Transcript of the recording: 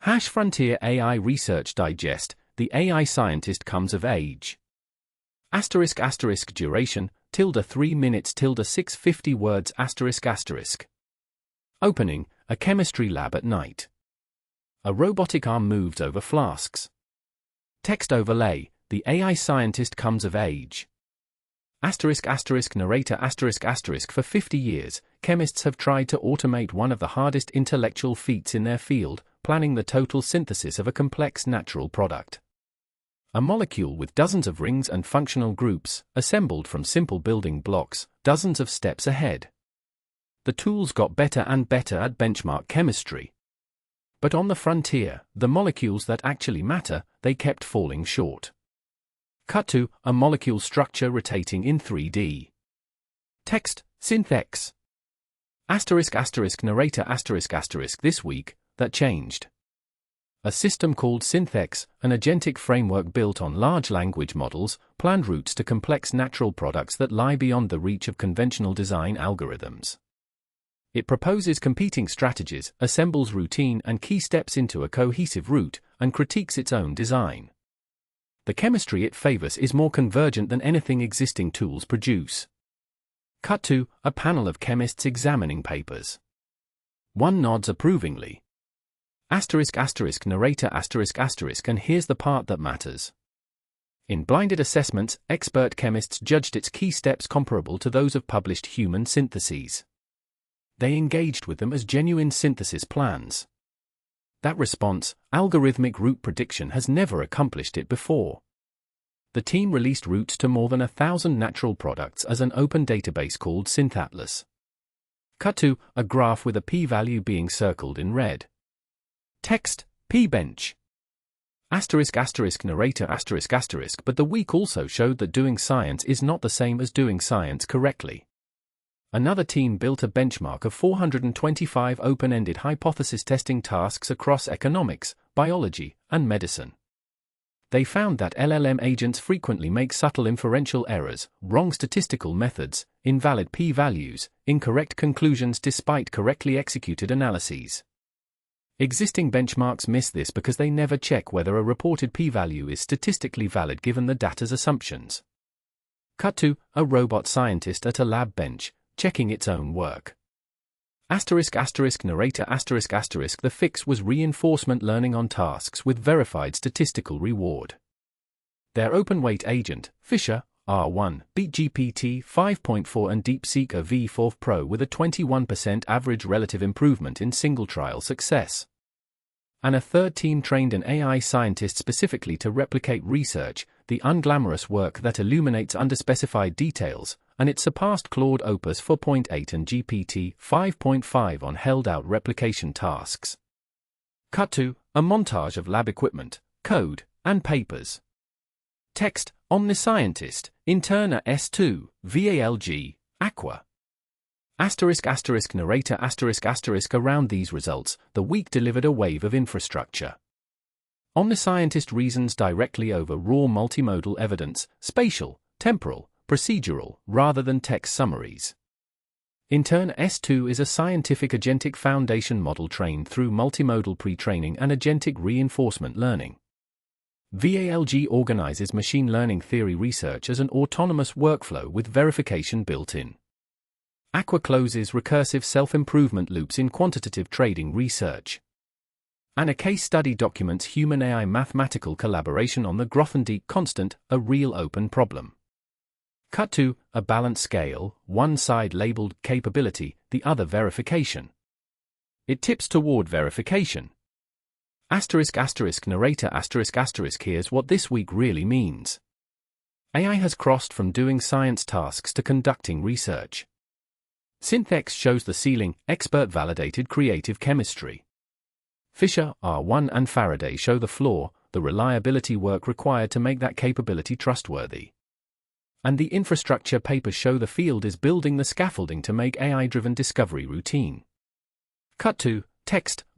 Frontier AI Research Digest, the AI scientist comes of age. **** duration, ~3 minutes ~650 words ***. Opening, a chemistry lab at night. A robotic arm moves over flasks. Text overlay, the AI scientist comes of age. Narrator ***. For 50 years, chemists have tried to automate one of the hardest intellectual feats in their field, planning the total synthesis of a complex natural product. A molecule with dozens of rings and functional groups, assembled from simple building blocks, dozens of steps ahead. The tools got better and better at benchmark chemistry. But on the frontier, the molecules that actually matter, they kept falling short. Cut to a molecule structure rotating in 3D. Text, SynthEx. Narrator ***. This week, that changed. A system called SynthEx, an agentic framework built on large language models, planned routes to complex natural products that lie beyond the reach of conventional design algorithms. It proposes competing strategies, assembles routine and key steps into a cohesive route, and critiques its own design. The chemistry it favors is more convergent than anything existing tools produce. Cut to a panel of chemists examining papers. One nods approvingly. Narrator ***, and here's the part that matters. In blinded assessments, expert chemists judged its key steps comparable to those of published human syntheses. They engaged with them as genuine synthesis plans. That response, algorithmic route prediction, has never accomplished it before. The team released routes to more than 1,000 natural products as an open database called SynthAtlas. Cut to a graph with a p-value being circled in red. Text, p-bench. Narrator ***, but the week also showed that doing science is not the same as doing science correctly. Another team built a benchmark of 425 open-ended hypothesis testing tasks across economics, biology, and medicine. They found that LLM agents frequently make subtle inferential errors, wrong statistical methods, invalid p-values, incorrect conclusions despite correctly executed analyses. Existing benchmarks miss this because they never check whether a reported p-value is statistically valid given the data's assumptions. Cut to a robot scientist at a lab bench, checking its own work. Narrator ***, the fix was reinforcement learning on tasks with verified statistical reward. Their open-weight agent, Fisher, R1, beat GPT 5.4 and DeepSeek V4 Pro with a 21% average relative improvement in single-trial success. And a third team trained an AI scientist specifically to replicate research, the unglamorous work that illuminates underspecified details, and it surpassed Claude Opus 4.8 and GPT 5.5 on held-out replication tasks. Cut to a montage of lab equipment, code, and papers. Text, OmniScientist, Interna S2, VALG, AQuA. Narrator ***. Around these results, the week delivered a wave of infrastructure. OmniScientist reasons directly over raw multimodal evidence, spatial, temporal, procedural, rather than text summaries. Interna S2 is a scientific agentic foundation model trained through multimodal pre-training and agentic reinforcement learning. VALG organizes machine learning theory research as an autonomous workflow with verification built in. AQuA closes recursive self-improvement loops in quantitative trading research. And a case study documents human-AI mathematical collaboration on the Grothendieck constant, a real open problem. Cut to a balance scale, one side labeled capability, the other verification. It tips toward verification. Narrator ***, here's what this week really means. AI has crossed from doing science tasks to conducting research. SynthEx shows the ceiling, expert-validated creative chemistry. Fisher, R1 and Faraday show the floor, the reliability work required to make that capability trustworthy. And the infrastructure papers show the field is building the scaffolding to make AI-driven discovery routine. Cut to text, the